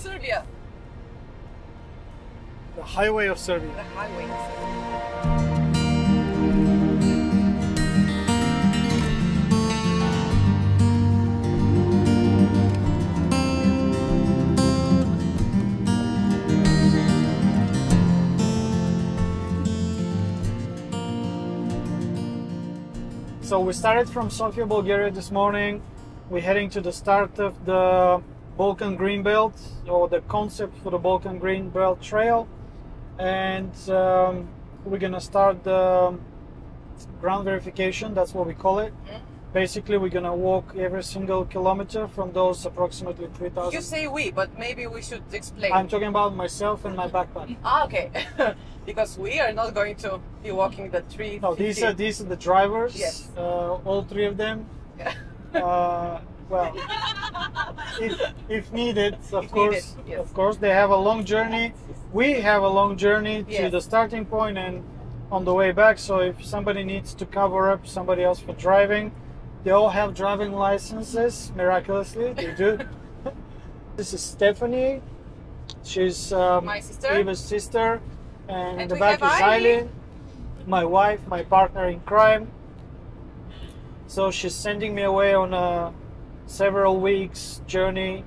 Serbia. The highway of Serbia. The highway of Serbia. So we started from Sofia, Bulgaria this morning. We're heading to the start of the Balkan Green Belt, or the concept for the Balkan Green Belt Trail. And we're gonna start the ground verification, that's what we call it. Basically, we're gonna walk every single kilometer from those approximately 3,000. You say we, but maybe we should explain. I'm talking about myself and my backpack. Ah, okay. Because we are not going to be walking the 350. No, these are the drivers. Yes. All three of them. Yeah. Well, if needed, of course, needed, yes. Of course, they have a long journey. We have a long journey to Yes. the starting point and on the way back. So if somebody needs to cover up somebody else for driving, they all have driving licenses. Miraculously, they do. This is Stephanie. She's My sister. Eva's sister, and in the we back have is Eileen, my wife, my partner in crime. So she's sending me away on a several weeks journey.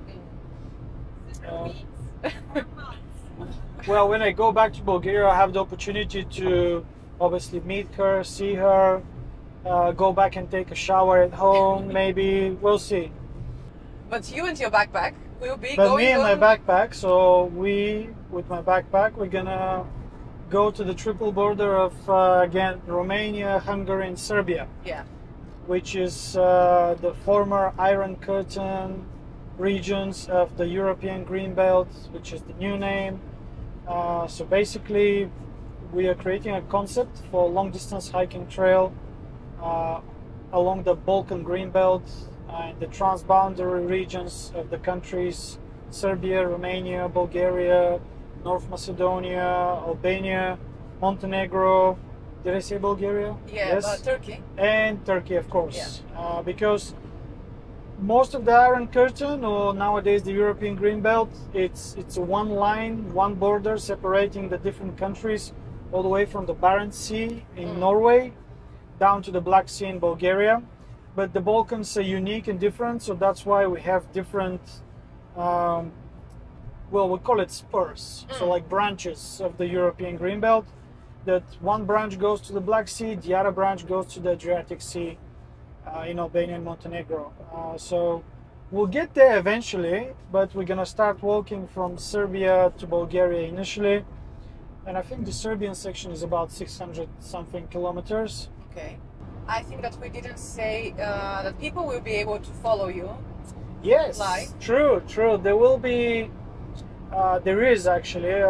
Well, when I go back to Bulgaria, I have the opportunity to obviously meet her, see her, go back and take a shower at home. Maybe we'll see. But you and your backpack will be But going me and my on- backpack. So with my backpack, we're gonna go to the triple border of again Romania, Hungary, and Serbia. Yeah. Which is the former Iron Curtain regions of the European Green Belt, which is the new name. So basically, we are creating a concept for long-distance hiking trail along the Balkan Green Belt and the transboundary regions of the countries Serbia, Romania, Bulgaria, North Macedonia, Albania, Montenegro. Did I say Bulgaria? Yeah, yes. Turkey. And Turkey, of course. Yeah. Because most of the Iron Curtain, or nowadays the European Green Belt, it's one line, one border separating the different countries, all the way from the Barents Sea in Norway down to the Black Sea in Bulgaria. But the Balkans are unique and different, so that's why we have different, well, we call it spurs, so like branches of the European Green Belt. That one branch goes to the Black Sea, the other branch goes to the Adriatic Sea in Albania and Montenegro. So we'll get there eventually, but we're gonna start walking from Serbia to Bulgaria initially. And I think the Serbian section is about 600 something kilometers. Okay. I think that we didn't say that people will be able to follow you. Yes, live. True. There will be, there is actually.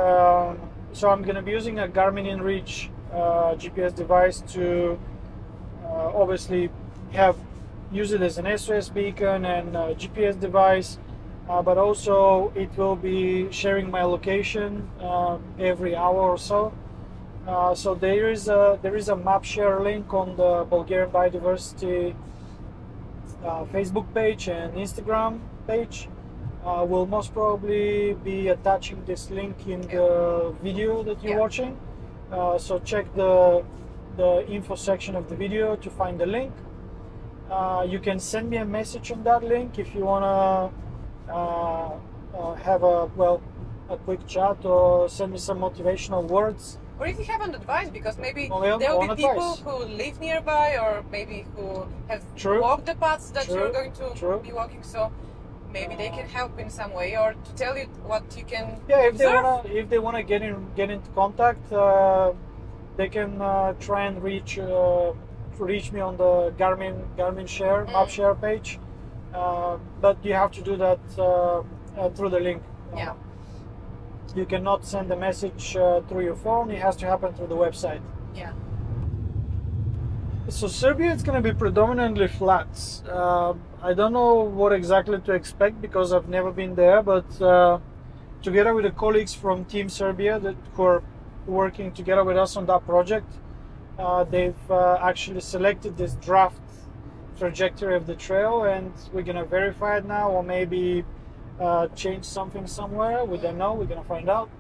So I'm going to be using a Garmin InReach GPS device to obviously use it as an SOS beacon and a GPS device, but also it will be sharing my location every hour or so. So there is a map share link on the Bulgarian Biodiversity Facebook page and Instagram page. We'll most probably be attaching this link in the video that you're watching. So check the info section of the video to find the link. You can send me a message on that link if you wanna have a quick chat or send me some motivational words. Or if you have an advice, because maybe Well, there will be people advice. who live nearby, or maybe who have True. walked the paths that True. you're going to True. be walking. So maybe they can help in some way, or to tell you what you can Yeah, observe. if they wanna get into contact, they can try and reach me on the Garmin share map share page. But you have to do that through the link. Yeah. You cannot send a message through your phone. It has to happen through the website. Yeah. So Serbia is going to be predominantly flats. I don't know what exactly to expect because I've never been there, but together with the colleagues from Team Serbia who are working together with us on that project, they've actually selected this draft trajectory of the trail, and we're going to verify it now, or maybe change something somewhere. We don't know. We're gonna find out.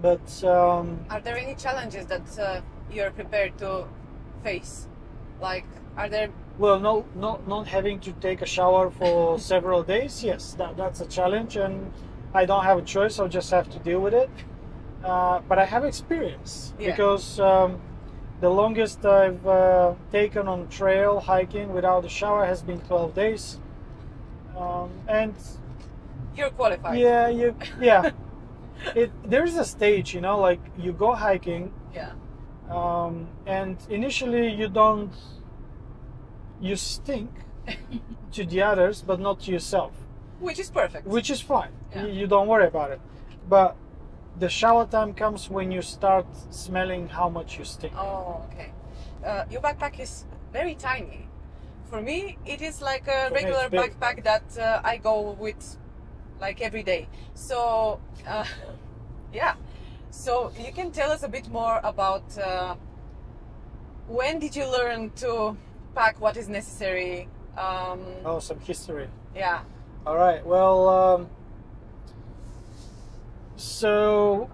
But are there any challenges that you're prepared to face? Like, are there? Well, not having to take a shower for several days. Yes, that's a challenge, and I don't have a choice. I'll just have to deal with it. But I have experience because the longest I've taken on trail hiking without a shower has been 12 days. And you're qualified. Yeah. There's a stage, you know, like you go hiking. Yeah. And initially you stink to the others, but not to yourself. Which is perfect. Which is fine. Yeah. You don't worry about it. But the shower time comes when you start smelling how much you stink. Oh, okay. Your backpack is very tiny. For me, it is like a regular backpack that I go with like every day. So, yeah. So you can tell us a bit more about when did you learn to pack what is necessary? Oh, some history. Yeah. All right. Well, so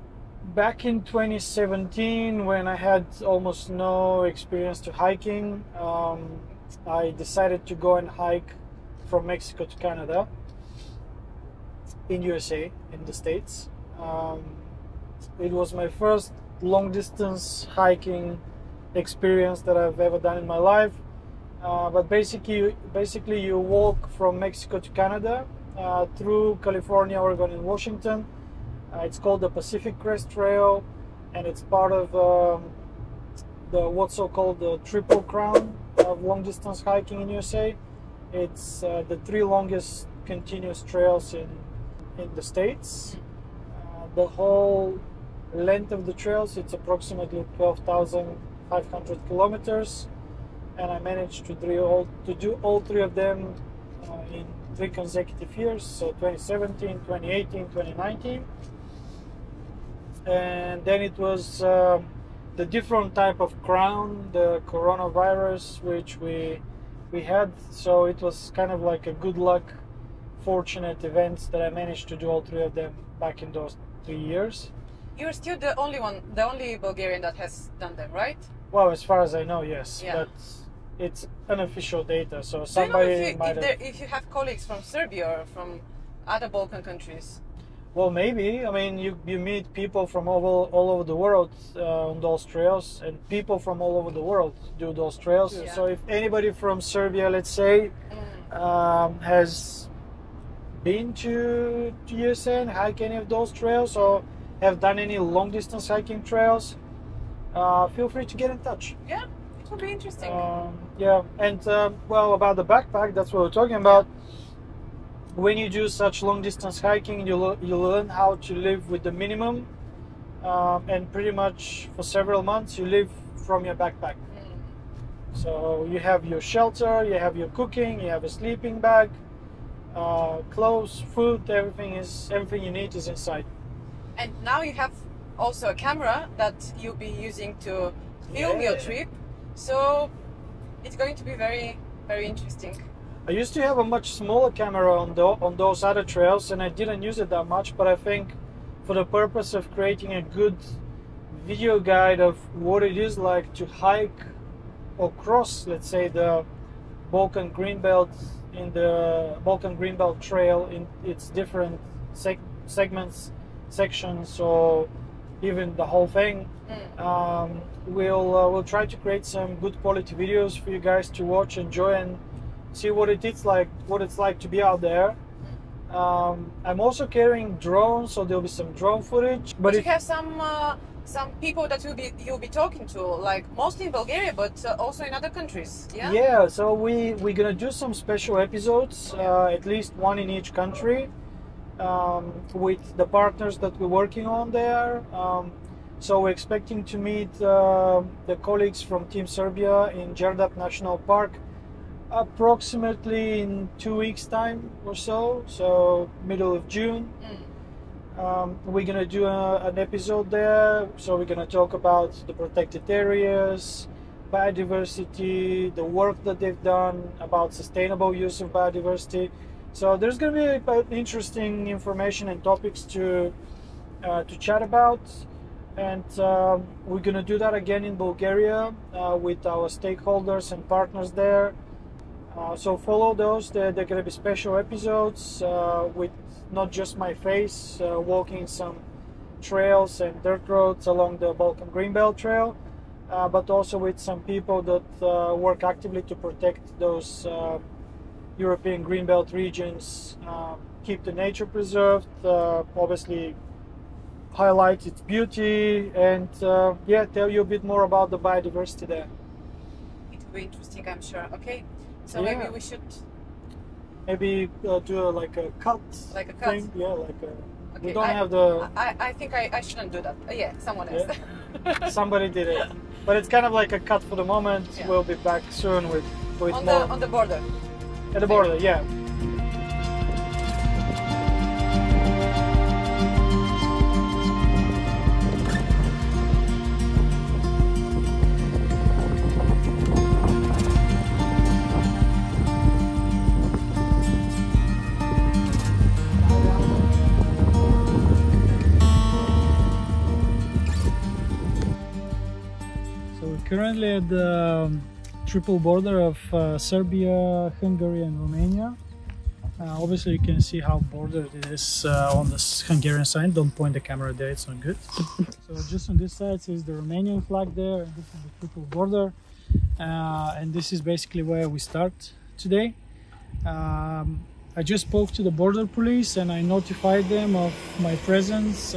back in 2017, when I had almost no experience to hiking, I decided to go and hike from Mexico to Canada in USA, in the States. It was my first long distance hiking experience that I've ever done in my life. But basically you walk from Mexico to Canada through California, Oregon, and Washington. It's called the Pacific Crest Trail, and it's part of what's so-called the Triple Crown of long distance hiking in USA. It's the 3 longest continuous trails in the States. The whole length of the trails, it's approximately 12,500 kilometers, and I managed to do all 3 of them in 3 consecutive years, so 2017, 2018, 2019. And then it was the different type of crown, the coronavirus, which we had. So it was kind of like a good luck, fortunate events that I managed to do all 3 of them back in those 3 years. You're still the only Bulgarian that has done them, right? Well, as far as I know, yes. Yeah. But it's unofficial data, so Do somebody you know might if you have colleagues from Serbia or from other Balkan countries? Well, maybe. I mean, you meet people from all over the world on those trails, and people from all over the world do those trails. Yeah. So if anybody from Serbia, let's say, has been to USA and hike any of those trails, or have done any long distance hiking trails, feel free to get in touch. Yeah, it will be interesting. Yeah, and well, about the backpack, that's what we're talking about. When you do such long distance hiking, you learn how to live with the minimum, and pretty much for several months you live from your backpack. So you have your shelter, you have your cooking, you have a sleeping bag, clothes, food, everything you need is inside. And now you have also a camera that you'll be using to film your trip, so it's going to be very, very interesting. I used to have a much smaller camera on those other trails, and I didn't use it that much, but I think for the purpose of creating a good video guide of what it is like to hike or cross, let's say, the Balkan Green Belt in the Balkan Green Belt Trail in its different segments, sections, or even the whole thing, we'll try to create some good quality videos for you guys to watch, enjoy, and see what it's like to be out there. I'm also carrying drones, so there'll be some drone footage. But you have some people that you'll be talking to, like mostly in Bulgaria, but also in other countries. Yeah. Yeah. So we're gonna do some special episodes, at least one in each country, with the partners that we're working on there. So we're expecting to meet the colleagues from Team Serbia in Đerdap National Park approximately in 2 weeks time or so middle of June. We're gonna do an episode there, so we're gonna talk about the protected areas, biodiversity, the work that they've done, about sustainable use of biodiversity, So there's going to be interesting information and topics to chat about, and we're going to do that again in Bulgaria with our stakeholders and partners there. So follow those. They're going to be special episodes with not just my face walking some trails and dirt roads along the Balkan Green Belt trail, but also with some people that work actively to protect those European Green Belt regions, keep the nature preserved, obviously highlight its beauty, and yeah, tell you a bit more about the biodiversity there. It will be interesting, I'm sure. Okay, so yeah. maybe we should do like a cut. Like a cut? Thing. Yeah, like a... Okay, we don't have the... I think I shouldn't do that. Yeah, someone else. Yeah. Somebody did it. But it's kind of like a cut for the moment. Yeah. We'll be back soon with on more... on the border. At the border, yeah. Currently at the triple border of Serbia, Hungary and Romania. Obviously you can see how bordered it is on the Hungarian side. Don't point the camera there, it's not good. So just on this side is the Romanian flag there, and this is the triple border. And this is basically where we start today. I just spoke to the border police and I notified them of my presence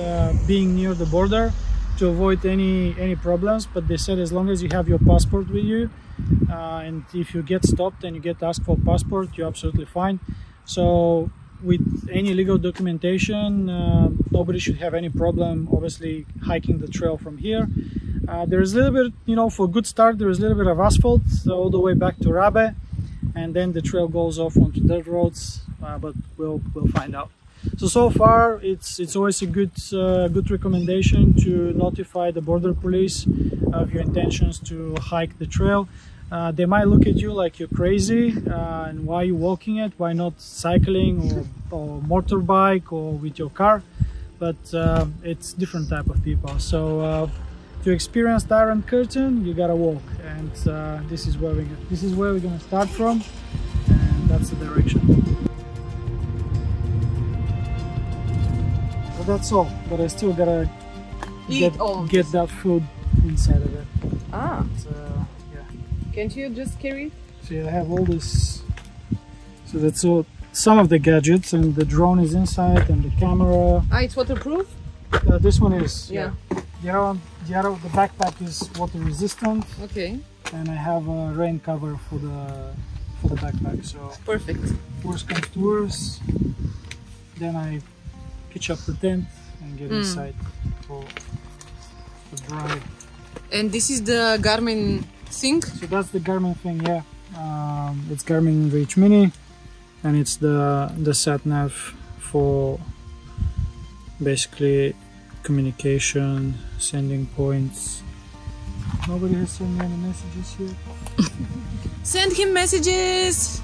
being near the border, to avoid any problems, but they said as long as you have your passport with you and if you get stopped and you get asked for passport, you're absolutely fine. So with any legal documentation, nobody should have any problem obviously hiking the trail from here. There's a little bit, you know, for a good start, there is a little bit of asphalt all the way back to Rabe, and then the trail goes off onto dirt roads, but we'll find out. So far it's always a good recommendation to notify the border police of your intentions to hike the trail. They might look at you like you're crazy, and why are you walking it, why not cycling or motorbike or with your car, but it's different type of people. So to experience the Iron Curtain you gotta walk, and this is where we're gonna start from, and that's the direction. That's all, but I still gotta get that food inside of it. Ah. Yeah. Can't you just carry it? See, I have all this. So that's all. Some of the gadgets, and the drone is inside, and the camera. Ah, it's waterproof? This one is. Yeah. The backpack is water resistant. Okay. And I have a rain cover for the backpack. So. Perfect. Worst comes to worst, then I pitch up the tent and get inside for dry. And this is the Garmin thing? So that's the Garmin thing, yeah. It's Garmin Reach Mini, and it's the sat nav for basically communication, sending points. Nobody has sent me any messages here. Send him messages!